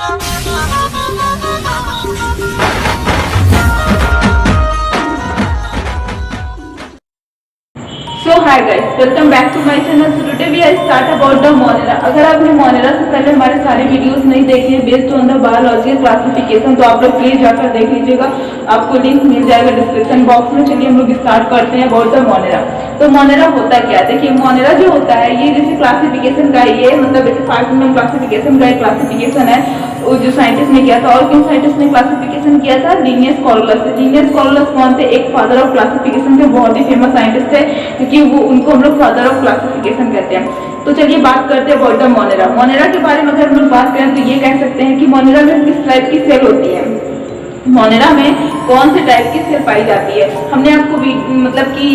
So hi guys, welcome back to my channel. So today we are start about the Monera. अगर आपने Monera से पहले हमारे सारे वीडियोस नहीं देखे हैं based on the biological classification तो आप लोग प्लीज जाकर देख लीजिएगा, आपको लिंक मिल जाएगा डिस्क्रिप्शन बॉक्स में। चलिए हम लोग स्टार्ट करते हैं अबाउट द Monera। तो Monera होता क्या है, देखिए Monera जो होता है ये जैसे क्लासिफिकेशन का ये मतलब जैसे 5 नंबर क्लासिफिकेशन का एक क्लासिफिकेशन है वो जो साइंटिस्ट ने किया था। और किन साइंटिस्ट ने क्लासिफिकेशन किया था? Linnaeus callus. लीनियस कॉलस कौन थे? एक फादर ऑफ क्लासिफिकेशन के बहुत ही फेमस साइंटिस्ट है क्योंकि वो उनको हम लोग फादर ऑफ क्लासिफिकेशन कहते हैं। तो चलिए बात करते हैं अबाउट द Monera। Monera के बारे में अगर हम लोग बात करें तो ये कह सकते हैं कि Monera में किस टाइप की सेल होती है, Monera में कौन से टाइप की सेल पाई जाती है। हमने आपको मतलब कि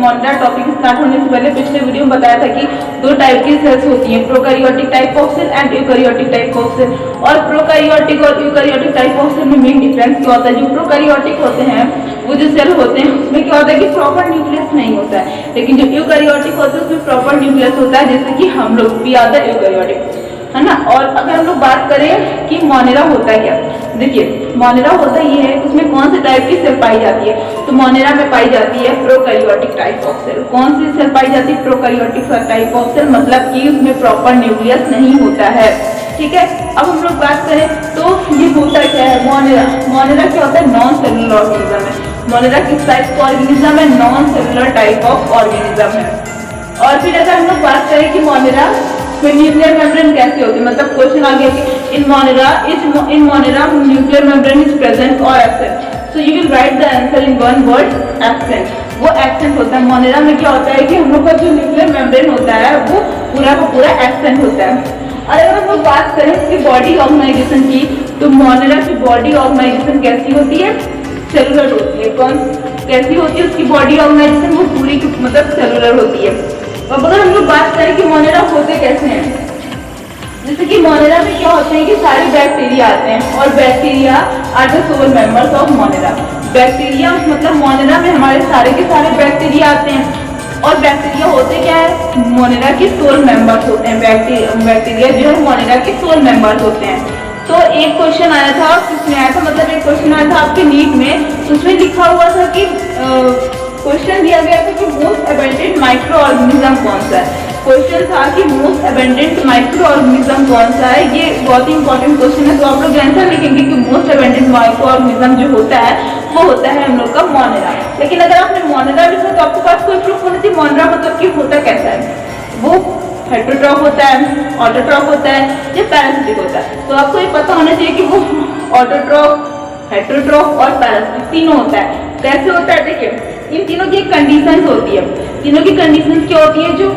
Monera टॉपिक स्टार्ट होने से पहले पिछले वीडियो में बताया था कि 2 टाइप की सेल्स होती हैं, prokaryotic type of cell and eukaryotic type of cell. और प्रोकैरियोटिक और यूकैरियोटिक टाइप ऑफ सेल में मेन डिफरेंस क्या होता है? जो प्रोकैरियोटिक होते हैं वो जो सेल होते हैं उसमें क्या होता है कि प्रॉपर न्यूक्लियस नहीं होता है, लेकिन जो यूकैरियोटिक होते हैं उसमें प्रॉपर न्यूक्लियस होता है, जैसे कि हम लोग भी आता है यूकैरियोटिक, है ना। और अगर हम लोग बात करें कि Monera होता क्या, देखिए Monera होता ये है उसमें कौन से टाइप की सेल पाई जाती है। तो Monera में पाई जाती है प्रोकैरियोटिक टाइप ऑफ सेल। कौन सी सेल पाई जाती है? प्रोकैरियोटिक टाइप ऑफ सेल, मतलब कि उसमें प्रॉपर न्यूक्लियस नहीं होता है, ठीक है। अब हम लोग बात करें तो ये होता क्या है Monera। Monera क्या होता है? नॉन सेलुलर ऑर्गेनिज्म है। Monera किस टाइप का ऑर्गेनिज्म है? Non cellular type of organism है। और फिर अगर हम लोग बात करें कि Monera में न्यूक्लियर मेम्ब्रेन कैसे होती है, मतलब क्वेश्चन आ गया कि in Monera nuclear membrane is present और absent. So you will write the answer in one word, absent. वो एब्सेंट होता है। Monera में क्या होता है कि हम लोग का जो न्यूक्लियर मेम्ब्रेन होता है वो पूरा का पूरा एब्सेंट होता है। और अगर हम लोग बात करें इसकी बॉडी ऑर्गेनाइजेशन की तो Monera की बॉडी ऑर्गेनाइजेशन कैसी होती है? सेलुलर होती है। कौन कैसी होती है उसकी बॉडी ऑर्गेनाइजेशन? वो पूरी मतलब सेलुलर होती है। अब अगर हम लोग बात करें कि Monera होते कैसे हैं, जैसे कि Monera में क्या होते हैं कि सारे बैक्टीरिया आते हैं और bacteria are the sole members of Monera। Bacteria मतलब Monera में हमारे सारे के सारे बैक्टीरिया आते हैं और बैक्टीरिया होते क्या है? Monera के सोल मेंबर्स होते हैं। बैक्टीरिया जो है Monera के सोल मेंबर्स होते हैं। तो एक क्वेश्चन आया था, किसमें आया था, मतलब एक क्वेश्चन आया था आपके नीट में, उसमें लिखा हुआ था कि क्वेश्चन दिया गया था कि मोस्ट अबंडेंट माइक्रो ऑर्गेनिज्म कौन सा है। क्वेश्चन था कि मोस्ट अबंडेंट माइक्रो ऑर्गेनिज्म कौन सा है। ये बहुत ही इंपॉर्टेंट क्वेश्चन है, तो आप लोग आंसर लिखेंगे कि मोस्ट अबंडेंट माइक्रो ऑर्गेनिज्म जो होता है वो होता है हम लोग का Monera। लेकिन अगर आपने Monera लिखा तो आपके पास कोई प्रूफ होना चाहिए Monera मतलब कि होता कैसा है। वो हेटेरोट्रॉफ होता है, ऑटोट्रॉफ होता है या पैरासिटिक होता है। तो आपको ये पता होना चाहिए कि वो ऑटोट्रॉफ, हेटेरोट्रॉफ और पैरासिटिक तीनों होता है। कैसे होता है? देखिए इन तीनों की एक कंडीशंस होती है। तीनों की कंडीशंस क्या होती है? जो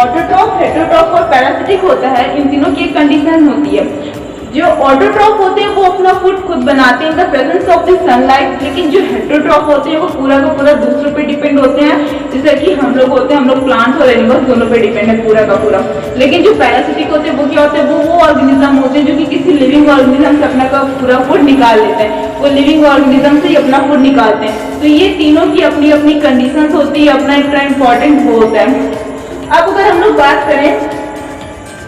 ऑटोट्रॉफ, हेटेरोट्रॉफ और पैरासिटिक होता है इन तीनों की एक कंडीशन होती है। जो ऑटोट्रॉफ होते हैं वो अपना फूड खुद बनाते हैं in the presence of the sunlight, लेकिन जो हेटेरोट्रॉफ होते हैं वो पूरा का पूरा दूसरों पे डिपेंड होते हैं, जैसे कि हम लोग होते हैं, हम लोग प्लांट्स और एनिमल्स दोनों पे डिपेंड है पूरा का पूरा। लेकिन जो पैरासिटिक होते हैं वो क्या होते हैं? वो ऑर्गेनिज्म होते हैं जो कि किसी लिविंग ऑर्गेनिज्म से अपना का पूरा फूड निकाल लेते हैं। वो लिविंग ऑर्गेनिज्म से ही अपना फूड निकालते हैं। तो ये तीनों की अपनी अपनी कंडीशंस होती है, अपना एक इंपॉर्टेंट वो होता है। अब अगर हम लोग बात करें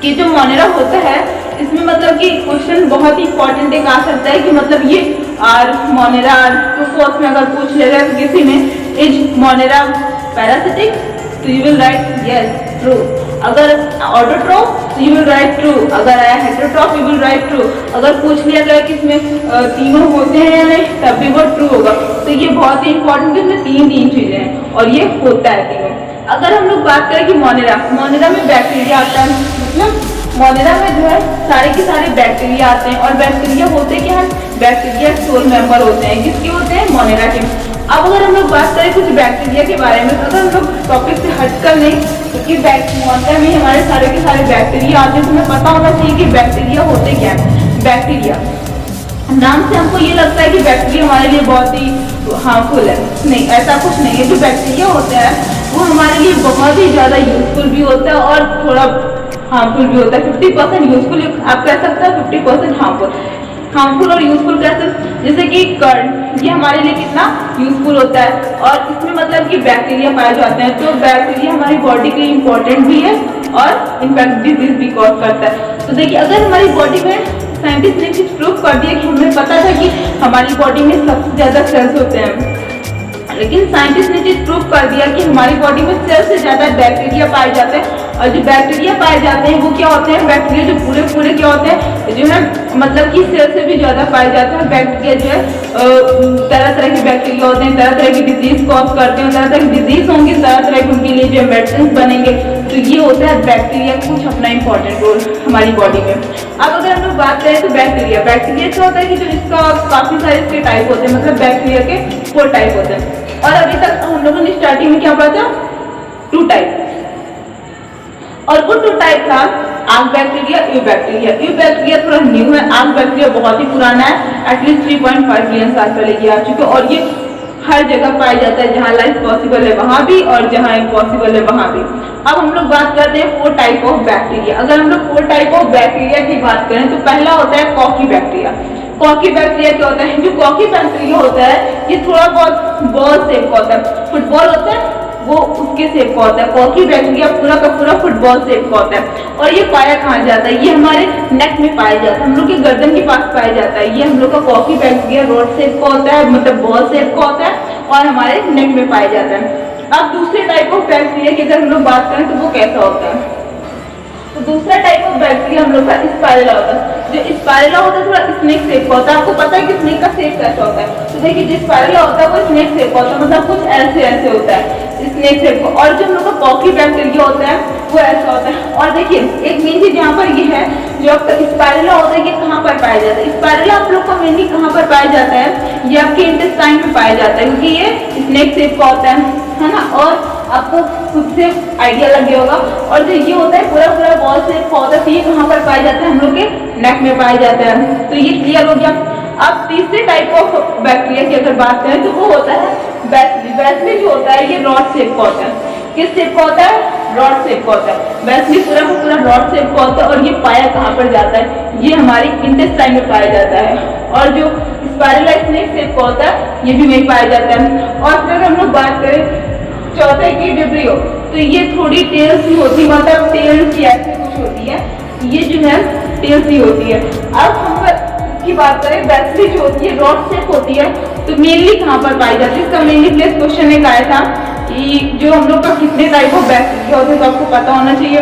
कि जो Monera होता है इसमें मतलब कि क्वेश्चन बहुत ही इंपॉर्टेंट एक आ सकता है कि मतलब ये Monera तो फर्स्ट में अगर पूछ लेगा तो किसी में इज Monera पैरासिटिक तो you will right yes true. अगर ऑटोट्रॉफ तो यू विल राइट ट्रू। अगर आया heterotroph you will right true. अगर पूछ लिया गया कि इसमें तीनों होते हैं या नहीं तब भी वो ट्रू होगा। तो ये बहुत ही इंपॉर्टेंट है, इसमें तीन चीजें हैं और ये होता है तीनों। अगर हम लोग बात करें कि Monera में बैक्टीरिया आता है, मतलब Monera में जो है सारे के सारे बैक्टीरिया आते हैं और बैक्टीरिया होते क्या है? बैक्टीरिया सोल मेंबर होते हैं। किसके होते हैं? Monera के। अब अगर हम लोग बात करें कुछ बैक्टीरिया के बारे में, तो अगर हम लोग टॉपिक से हटकर नहीं, क्योंकि Monera में हमारे सारे के सारे बैक्टीरिया आते हैं, तो हमें पता होना चाहिए कि बैक्टीरिया होते क्या है। बैक्टीरिया नाम से हमको ये लगता है कि बैक्टीरिया हमारे लिए बहुत ही हार्मफुल है, नहीं ऐसा कुछ नहीं है। जो बैक्टीरिया होता है वो हमारे लिए बहुत ही ज़्यादा यूजफुल भी होता है और थोड़ा हार्मफुल भी होता है। 50% यूजफुल आप कह सकते हैं, 50% हार्मफुल और यूजफुल कैसे? जैसे कि कर्ड, ये हमारे लिए कितना यूजफुल होता है और इसमें मतलब कि बैक्टीरिया पाए जाते हैं। तो बैक्टीरिया हमारी बॉडी के लिए इम्पोर्टेंट भी है और इनफैक्ट डिजीज भी कॉज करता है। तो देखिए अगर हमारी बॉडी में साइंटिस्ट ने चीज प्रूव कर दिया कि हमें पता था कि हमारी बॉडी में सबसे ज्यादा सेल्स होते हैं, लेकिन साइंटिस्ट ने चीज प्रूव कर दिया कि हमारी बॉडी में सेल से ज्यादा बैक्टीरिया पाए जाते हैं। और जो बैक्टीरिया पाए जाते हैं वो क्या होते हैं, बैक्टीरिया जो पूरे पूरे क्या होते हैं, जो है मतलब कि सेल से भी ज्यादा पाए जाते हैं। बैक्टीरिया जो है तरह तरह के बैक्टीरिया होते हैं, तरह तरह की डिजीज कॉज करते हैं, तरह तरह की डिजीज होंगी, तरह तरह के उनके लिए जो मेडिसिन बनेंगे। तो ये होता है बैक्टीरिया कुछ अपना इंपॉर्टेंट रोल हमारी बॉडी में। अब अगर हम लोग बात करें तो बैक्टीरिया क्या होता है कि जो इसका काफी सारे इसके टाइप होते हैं, मतलब बैक्टीरिया के 4 टाइप होते हैं। और अभी तक हम लोगों ने स्टार्टिंग में क्या पढ़ा था, 2 टाइप, और वो 2 टाइप था arc bacteria, you bacteria. You bacteria थोड़ा न्यू है, आर्क बैक्टीरिया बहुत ही पुराना है, एटलीस्ट 3.5 बिलियन साल पहले ये आ चुके, और ये हर जगह पाया जाता है, जहाँ लाइफ पॉसिबल है वहां भी और जहाँ इम्पॉसिबल है वहां भी। अब हम लोग बात करते हैं 4 टाइप ऑफ बैक्टीरिया। अगर हम लोग 4 टाइप ऑफ बैक्टीरिया की बात करें तो पहला होता है कॉकी बैक्टीरिया। कॉकी बैक्टीरिया क्या होता है, जो कॉकी बैक्टीरिया होता है ये थोड़ा बहुत बॉल शेप का होता है, फुटबॉल होता है वो उसके शेप का होता है। कॉकी बैक्टीरिया पूरा का पूरा फुटबॉल शेप का होता है। और ये पाया कहाँ जाता है, ये हमारे नेक में पाया जाता है, हम लोग के गर्दन के पास पाया जाता है। ये हम लोग का कॉकी बैक्टीरिया रॉड शेप का होता है, मतलब बॉल शेप का होता है, और हमारे नेक में पाया जाता है। अब दूसरे टाइप ऑफ बैक्टीरिया की अगर हम लोग बात करें तो वो कैसा होता है, तो दूसरा टाइप ऑफ बैक्टीरिया हम लोग का स्पाइरेला होता है। जो स्पाइरेला होता है थोड़ा स्नेक शेप का होता है। आपको पता है कि स्नेक का शेप कैसा होता है, तो देखिए जो स्पाइरेला होता है वो स्नेक शेप का होता है, मतलब कुछ ऐसे ऐसे होता है स्नेक शेप का। और जो हम लोग का कॉकी बैक्टीरिया होता है वो ऐसा होता है। और देखिए एक मेन चीज यहाँ पर ये है, जो आपका स्पाइरेला होता है ये कहाँ पर पाया जाता है, स्पाइरेला आप लोग का मेनली कहाँ पर पाया जाता है, ये आपके इंटेस्टाइन में पाया जाता है, क्योंकि ये स्नेक शेप का होता है ना। और आपको खुद से आइडिया लग गया होगा। और जो ये होता है पूरा पूरा बॉल शेप का होता है, तो ये कहाँ पर पाया जाता है, हम लोग के नेक में पाया जाता है। तो ये क्लियर हो गया। अब तीसरे टाइप ऑफ बैक्टीरिया की अगर बात करें तो वो होता है बेसिली। बेसिली जो होता है ये रॉड शेप का होता है। किस शेप का होता है, रॉड शेप का होता है। बेसिली पूरा का पूरा रॉड शेप का होता है। और ये पाया कहाँ पर जाता है, ये हमारी इंटेस्टाइन में पाया जाता है। और जो स्पाइरेला स्नेक शेप का होता है ये भी वहीं पाया जाता है। और फिर अगर हम लोग बात करें चौथे की विब्रियो, तो ये थोड़ी टेल सी होती है, मतलब टेल सी ऐसी कुछ होती है, ये जो है टेल सी होती है। अब हम की बात करें बेसिली जो होती है रॉड शेप होती है, तो मेनली कहाँ पर पाई जाती है, इसका मेनली प्लेस क्वेश्चन में आया था कि जो हम लोग का कितने टाइप ऑफ बैक्टीरिया होते हैं, तो आपको पता होना चाहिए।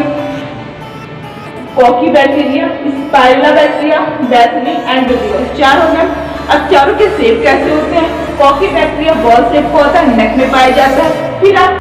Cocci bacteria, spirilla bacteria, bacilli and vibrio, 4 हो गए। अब चारों के शेप कैसे होते हैं, कॉकी बैक्टीरिया बॉल शेप का होता है, नेक में पाया जाता है। फिर आप